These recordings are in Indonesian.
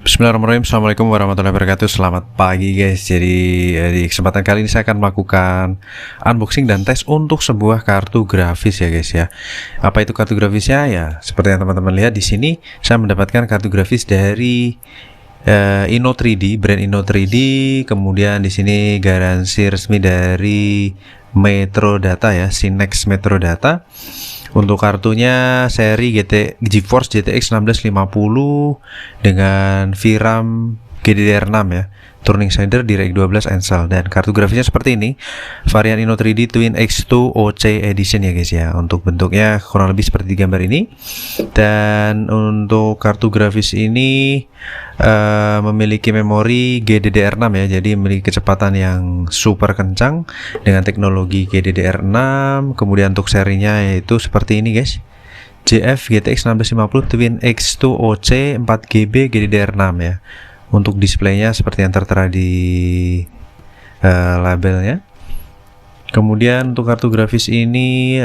Bismillahirrahmanirrahim. Assalamualaikum warahmatullahi wabarakatuh. Selamat pagi guys. Jadi di kesempatan kali ini saya akan melakukan unboxing dan tes untuk sebuah kartu grafis ya guys ya. Apa itu kartu grafisnya? Ya seperti yang teman-teman lihat di sini, saya mendapatkan kartu grafis dari Inno3D, brand Inno3D. Kemudian di sini garansi resmi dari Metrodata ya, Sinex Metrodata. Untuk kartunya seri GeForce GTX 1650 dengan VRAM GDDR6 ya, Turning Shader DirectX 12 Encel, dan kartu grafisnya seperti ini, varian Inno3D Twin X2 OC Edition ya guys ya. Untuk bentuknya kurang lebih seperti gambar ini, dan untuk kartu grafis ini memiliki memori GDDR6 ya, jadi memiliki kecepatan yang super kencang dengan teknologi GDDR6. Kemudian untuk serinya yaitu seperti ini guys, GF GTX 1650 Twin X2 OC 4GB GDDR6 ya. Untuk displaynya seperti yang tertera di labelnya. Kemudian untuk kartu grafis ini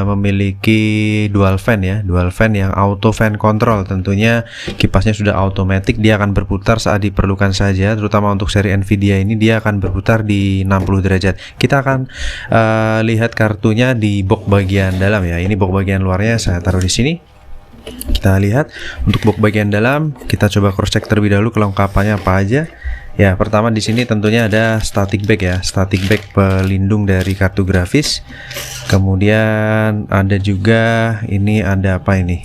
memiliki dual fan ya, dual fan yang auto fan control. Tentunya kipasnya sudah automatic, dia akan berputar saat diperlukan saja. Terutama untuk seri Nvidia ini dia akan berputar di 60 derajat. Kita akan lihat kartunya di box bagian dalam ya. Ini box bagian luarnya saya taruh di sini. Kita lihat untuk box bagian dalam, kita coba cross check terlebih dahulu kelengkapannya apa aja. Ya, pertama di sini tentunya ada static bag ya, static bag pelindung dari kartu grafis. Kemudian ada juga ini, ada apa ini?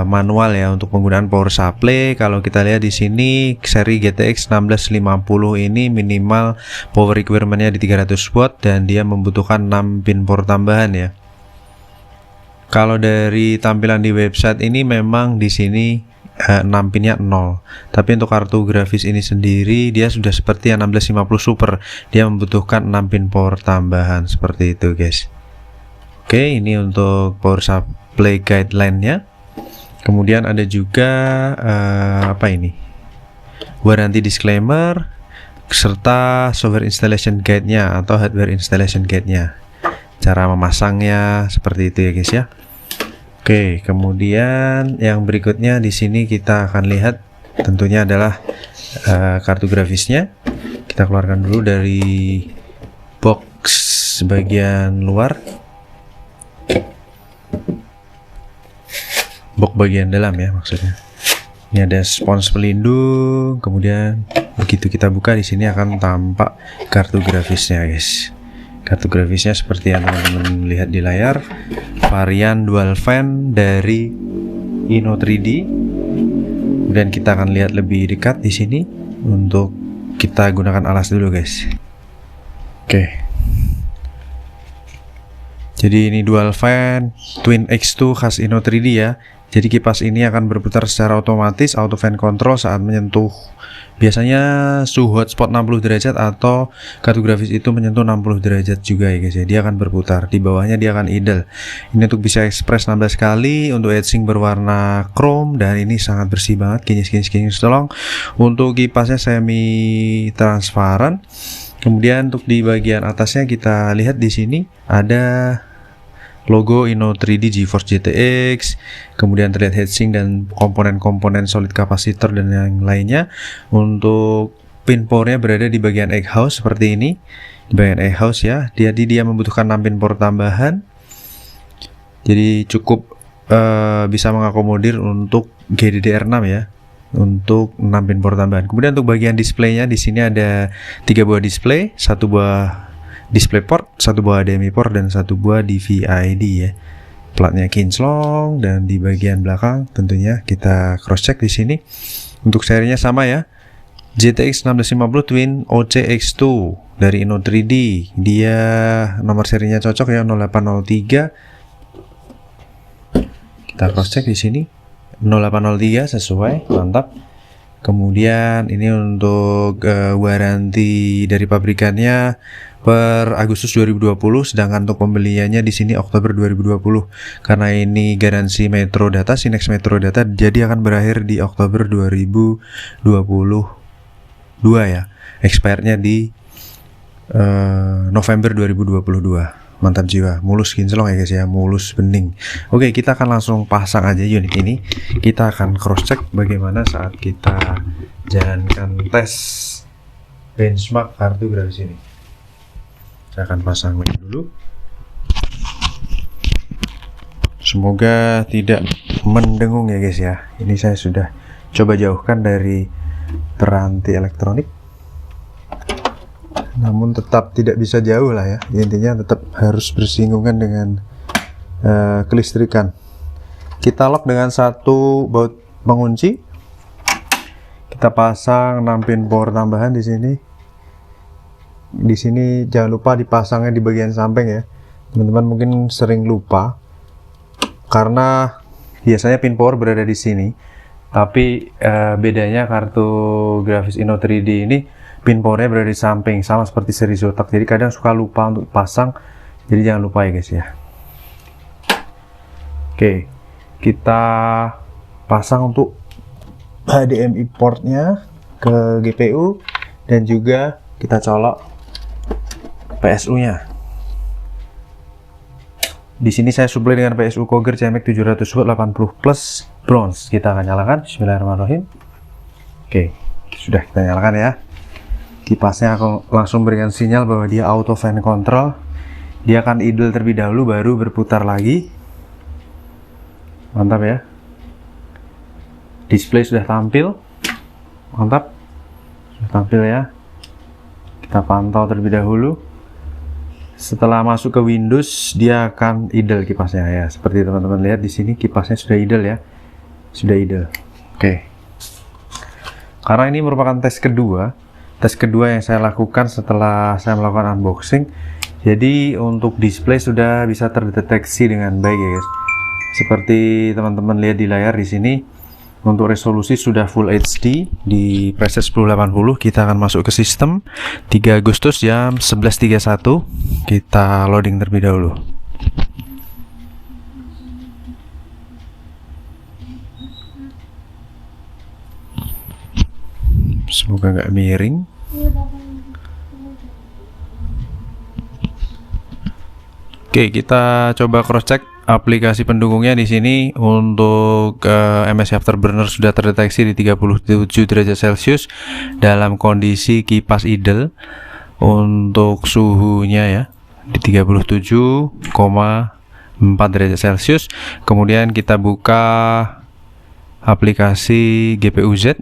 Manual ya untuk penggunaan power supply. Kalau kita lihat di sini seri GTX 1650 ini minimal power requirement-nya di 300 watt dan dia membutuhkan 6 pin port tambahan ya. Kalau dari tampilan di website ini memang di sini 6 pinnya 0, tapi untuk kartu grafis ini sendiri dia sudah seperti yang 1650 Super, dia membutuhkan 6 pin power tambahan seperti itu guys. Oke, ini untuk power supply guideline-nya. Kemudian ada juga apa ini, warranty disclaimer serta software installation guide-nya atau hardware installation guide-nya, cara memasangnya seperti itu ya guys ya. Oke, kemudian yang berikutnya di sini kita akan lihat tentunya adalah kartu grafisnya. Kita keluarkan dulu dari box bagian luar, box bagian dalam ya maksudnya. Ini ada spons pelindung, kemudian begitu kita buka di sini akan tampak kartu grafisnya guys. Kartu grafisnya seperti yang teman-teman lihat di layar, varian dual fan dari Inno3D. Kemudian kita akan lihat lebih dekat di sini. Untuk kita gunakan alas dulu guys. Oke. Jadi ini dual fan Twin X2 khas Inno3D ya. Jadi kipas ini akan berputar secara otomatis, auto fan control saat menyentuh biasanya suhu hotspot 60 derajat atau kartu grafis itu menyentuh 60 derajat juga ya guys ya. Dia akan berputar, di bawahnya dia akan idle. Ini untuk bisa express 16 kali, untuk heatsink berwarna chrome dan ini sangat bersih banget, kinyis tolong. Untuk kipasnya semi transparan. Kemudian untuk di bagian atasnya kita lihat di sini ada logo Inno3D GeForce GTX, kemudian terlihat heatsink dan komponen-komponen solid kapasitor dan yang lainnya. Untuk pin powernya berada di bagian egg house seperti ini, di bagian egg house ya. Dia membutuhkan 6 pin power tambahan, jadi cukup bisa mengakomodir untuk GDDR6 ya, untuk 6 pin power tambahan. Kemudian untuk bagian displaynya di sini ada 3 buah display, 1 buah display port, 1 buah HDMI port dan 1 buah DVI-D ya. Platnya kinclong dan di bagian belakang tentunya kita cross check di sini. Untuk serinya sama ya, GTX 1650 Twin OC-X2 dari Inno3D. Dia nomor serinya cocok ya, 0803. Kita cross check di sini 0803 sesuai, mantap. Kemudian ini untuk waranti dari pabrikannya per Agustus 2020, sedangkan untuk pembeliannya di sini Oktober 2020. Karena ini garansi Metrodata, Sinex Metrodata, jadi akan berakhir di Oktober 2022 ya. Expire-nya di November 2022. Mantap jiwa, mulus kinclong ya guys ya, mulus bening. Oke, kita akan langsung pasang aja unit ini. Kita akan cross check bagaimana saat kita jalankan tes benchmark kartu grafis ini. Saya akan pasang ini dulu. Semoga tidak mendengung ya guys ya. Ini saya sudah coba jauhkan dari peranti elektronik, namun tetap tidak bisa jauh lah ya. Intinya tetap harus bersinggungan dengan kelistrikan. Kita lock dengan satu baut pengunci. Kita pasang 6 pin power tambahan di sini. Di sini jangan lupa dipasangnya di bagian samping ya. Teman-teman mungkin sering lupa karena biasanya pin power berada di sini. Tapi bedanya kartu grafis Inno 3D ini pin powernya berada di samping, sama seperti seri Zotac. Jadi kadang suka lupa untuk pasang, jadi jangan lupa ya guys ya. Oke, kita pasang untuk HDMI portnya ke GPU, dan juga kita colok PSU nya. Di sini saya supply dengan PSU Coger CMX 700 watt 80 plus bronze. Kita akan nyalakan. Bismillahirrahmanirrahim. Oke, sudah kita nyalakan ya. Kipasnya aku langsung berikan sinyal bahwa dia auto fan control. Dia akan idle terlebih dahulu, baru berputar lagi. Mantap ya. Display sudah tampil. Mantap. Sudah tampil ya. Kita pantau terlebih dahulu. Setelah masuk ke Windows, dia akan idle kipasnya ya. Seperti teman-teman lihat di sini, kipasnya sudah idle ya. Sudah idle. Oke. Karena ini merupakan tes kedua yang saya lakukan setelah saya melakukan unboxing. Jadi untuk display sudah bisa terdeteksi dengan baik ya guys. Seperti teman-teman lihat di layar di sini, untuk resolusi sudah Full HD di preset 1080. Kita akan masuk ke sistem. 3 Agustus jam 11.31. Kita loading terlebih dahulu. Semoga nggak miring. Oke, kita coba cross check aplikasi pendukungnya di sini. Untuk MSI Afterburner sudah terdeteksi di 37 derajat Celcius dalam kondisi kipas idle. Untuk suhunya ya di 37,4 derajat Celcius. Kemudian kita buka aplikasi GPU Z,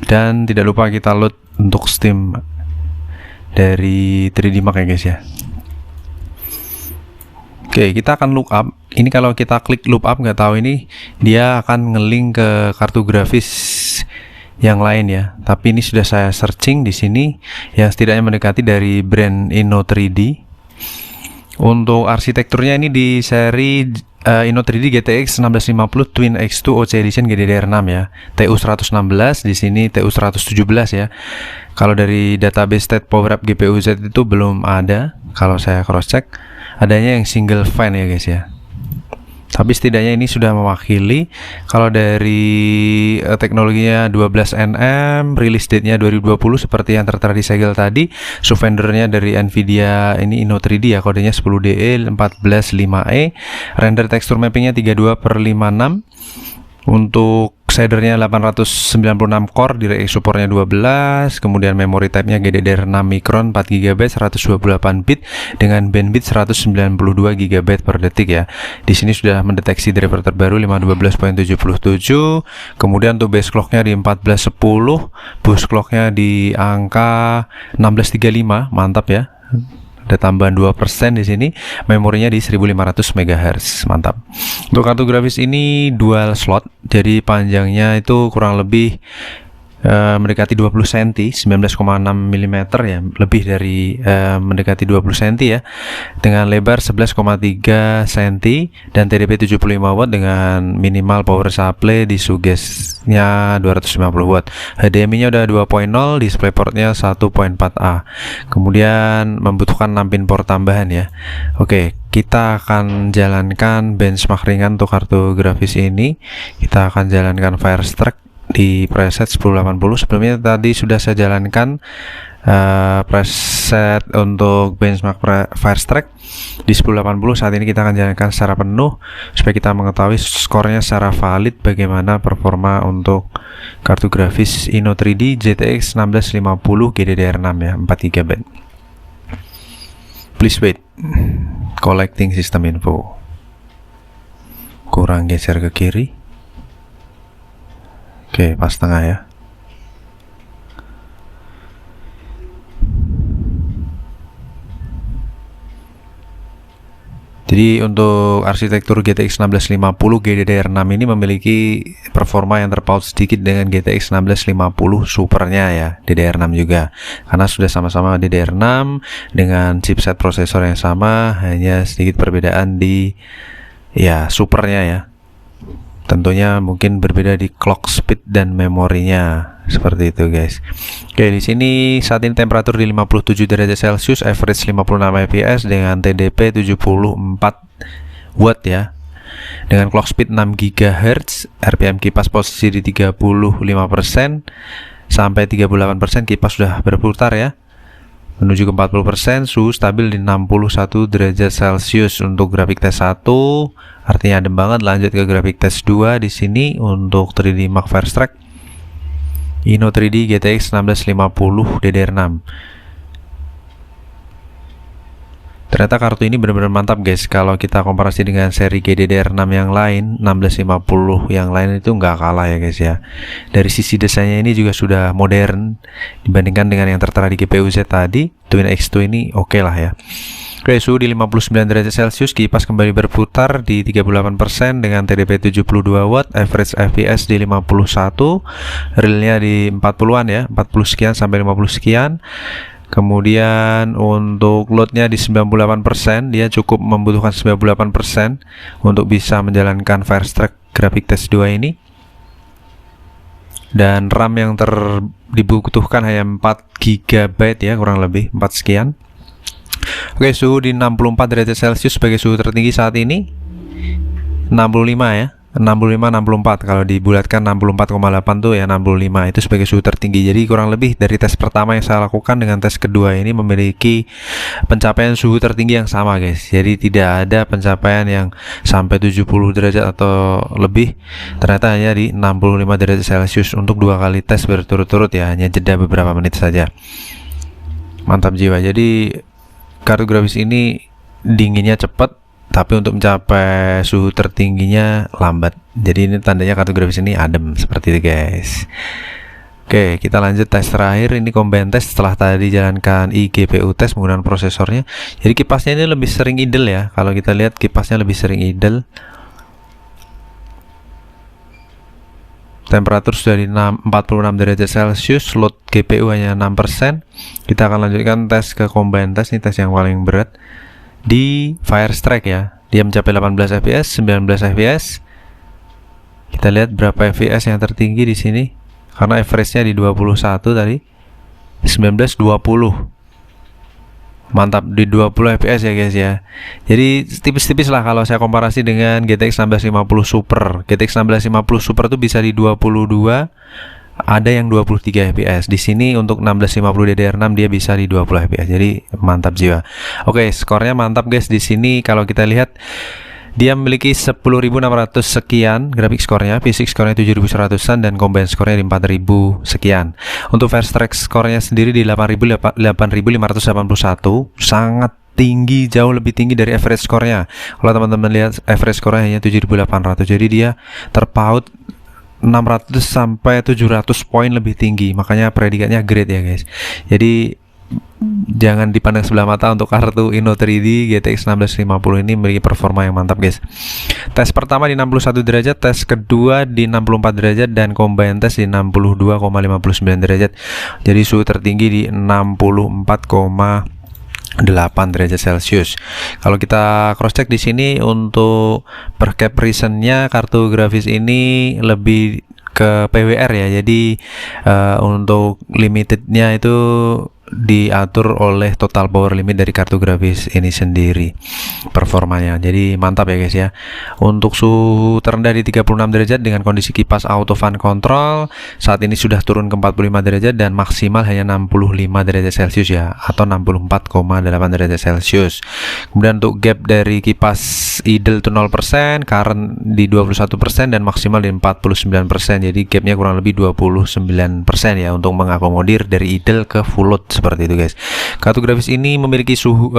dan tidak lupa kita load untuk Steam dari 3D Mark ya guys ya. Oke, kita akan look up. Ini kalau kita klik look up, nggak tahu ini dia akan ngelink ke kartu grafis yang lain ya. Tapi ini sudah saya searching di sini yang setidaknya mendekati dari brand Inno 3D. Untuk arsitekturnya ini di seri Inno 3D GTX 1650 Twin X2 OC Edition GDDR6 ya. TU 116, di sini TU 117 ya. Kalau dari database state power up GPU Z itu belum ada. Kalau saya cross check, adanya yang single fan ya guys ya. Tapi setidaknya ini sudah mewakili. Kalau dari teknologinya 12 nm, release date-nya 2020 seperti yang tertera di segel tadi. Subvendernya dari Nvidia ini Inno 3D ya, kodenya 10DE 145E. Render tekstur mappingnya 32/56. Untuk shadernya 896 core, DirectX supportnya 12, kemudian memory type-nya GDDR6 Micron 4GB 128 bit dengan bandwidth 192 GB per detik ya. Di sini sudah mendeteksi driver terbaru 512.77. Kemudian untuk base clock-nya di 1410, boost clock-nya di angka 1635, mantap ya. Ada tambahan 2% di sini. Memorinya di 1500 MHz, mantap. Untuk kartu grafis ini dual slot, jadi panjangnya itu kurang lebih mendekati 20 cm, 19,6 mm ya, lebih dari mendekati 20 cm ya, dengan lebar 11,3 cm dan TDP 75 watt dengan minimal power supply di sugesnya 250 watt. HDMI nya udah 2.0, DisplayPort-nya 1.4A. Kemudian membutuhkan 6 pin port tambahan ya. Oke, kita akan jalankan benchmark ringan untuk kartu grafis ini. Kita akan jalankan Firestrak di preset 1080. Sebelumnya tadi sudah saya jalankan preset untuk benchmark Firestrike di 1080. Saat ini kita akan jalankan secara penuh supaya kita mengetahui skornya secara valid bagaimana performa untuk kartu grafis Inno3D GTX 1650 GDDR6 ya, 4 GB. Please wait. Collecting system info. Kurang geser ke kiri. Oke, pas tengah ya. Jadi untuk arsitektur GTX 1650 GDDR6 ini memiliki performa yang terpaut sedikit dengan GTX 1650 Supernya ya, DDR6 juga. Karena sudah sama-sama DDR6 dengan chipset prosesor yang sama, hanya sedikit perbedaan di ya Supernya ya. Tentunya mungkin berbeda di clock speed dan memorinya, seperti itu guys. Oke, di sini saat ini temperatur di 57 derajat Celcius, average 56 fps dengan TDP 74 watt ya. Dengan clock speed 6 GHz, RPM kipas posisi di 35% sampai 38%, kipas sudah berputar ya. Menuju ke 40%, suhu stabil di 61 derajat Celcius. Untuk grafik tes 1 artinya adem banget. Lanjut ke grafik tes 2 di sini untuk 3D Mark Firestrike Inno3D GTX 1650 DDR6. Ternyata kartu ini benar-benar mantap guys. Kalau kita komparasi dengan seri GDDR6 yang lain, 1650 yang lain itu nggak kalah ya guys ya. Dari sisi desainnya ini juga sudah modern dibandingkan dengan yang tertera di GPU Z tadi. Twin X2 ini oke lah ya. Oke, suhu di 59 derajat Celcius, kipas kembali berputar di 38% dengan TDP 72 watt, average FPS di 51, realnya di 40-an ya, 40 sekian sampai 50 sekian. Kemudian untuk loadnya di 98%, dia cukup membutuhkan 98% untuk bisa menjalankan Firestrike grafik tes 2 ini. Dan RAM yang dibutuhkan hanya 4 GB ya, kurang lebih 4 sekian. Oke, suhu di 64 derajat Celcius sebagai suhu tertinggi saat ini. 65 ya. 65-64, kalau dibulatkan 64,8 tuh ya 65, itu sebagai suhu tertinggi. Jadi kurang lebih dari tes pertama yang saya lakukan dengan tes kedua ini memiliki pencapaian suhu tertinggi yang sama guys. Jadi tidak ada pencapaian yang sampai 70 derajat atau lebih, ternyata hanya di 65 derajat Celcius untuk 2 kali tes berturut-turut ya, hanya jeda beberapa menit saja. Mantap jiwa. Jadi kartu grafis ini dinginnya cepat, tapi untuk mencapai suhu tertingginya lambat. Jadi ini tandanya kartu grafis ini adem, seperti itu guys. Oke, kita lanjut tes terakhir. Ini combine test setelah tadi jalankan eGPU test menggunakan prosesornya. Jadi kipasnya ini lebih sering idle ya. Kalau kita lihat kipasnya lebih sering idle. Temperatur sudah di 46 derajat Celcius, load GPU hanya 6%. Kita akan lanjutkan tes ke combine test, ini tes yang paling berat. Di Firestrike ya, dia mencapai 18 fps, 19 fps. Kita lihat berapa fps yang tertinggi di sini, karena average-nya di 21 tadi, 19 20. Mantap di 20 fps ya guys ya. Jadi tipis-tipis lah kalau saya komparasi dengan GTX 1650 Super. GTX 1650 Super itu bisa di 22, ada yang 23 fps. Di sini untuk 1650 DDR6 dia bisa di 20 fps. Jadi mantap jiwa. Oke, skornya mantap guys. Di sini kalau kita lihat dia memiliki 10.600 sekian grafik skornya, fisik skornya 7.100-an, dan combine skornya di 4.000 sekian. Untuk Firestrike skornya sendiri di 8.581, sangat tinggi, jauh lebih tinggi dari average skornya. Kalau teman-teman lihat average skornya hanya 7.800, jadi dia terpaut 600 sampai 700 poin lebih tinggi, makanya predikatnya great ya guys. Jadi jangan dipandang sebelah mata untuk kartu Inno3D GTX 1650 ini memiliki performa yang mantap guys. Tes pertama di 61 derajat, tes kedua di 64 derajat, dan combine test di 62,59 derajat. Jadi suhu tertinggi di 64,8 derajat Celcius. Kalau kita cross check di sini untuk per cap reason-nya, kartu grafis ini lebih ke PWR ya. Jadi untuk limitednya itu diatur oleh total power limit dari kartu grafis ini sendiri performanya. Jadi mantap ya guys ya. Untuk suhu terendah di 36 derajat dengan kondisi kipas auto fan control saat ini sudah turun ke 45 derajat dan maksimal hanya 65 derajat Celcius ya, atau 64,8 derajat Celcius. Kemudian untuk gap dari kipas idle itu 0%, current di 21% dan maksimal di 49%. Jadi gapnya kurang lebih 29% ya untuk mengakomodir dari idle ke full load seperti itu guys. Kartu grafis ini memiliki suhu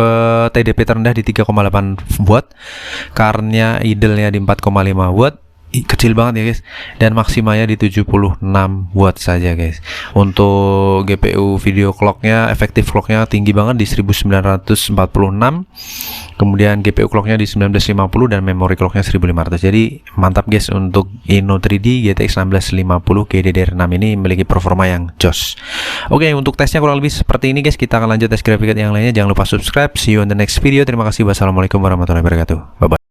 TDP terendah di 3,8 watt, currentnya idle-nya di 4,5 watt, kecil banget ya guys, dan maksimalnya di 76 watt saja guys. Untuk GPU video clocknya, efektif clocknya tinggi banget di 1946, kemudian GPU clocknya di 1950 dan memory clocknya 1500. Jadi mantap guys untuk Inno 3D GTX 1650 GDDR6 ini memiliki performa yang jos. Oke, untuk tesnya kurang lebih seperti ini guys. Kita akan lanjut tes grafik yang lainnya. Jangan lupa subscribe. See you on the next video. Terima kasih. Wassalamualaikum warahmatullahi wabarakatuh. Bye bye.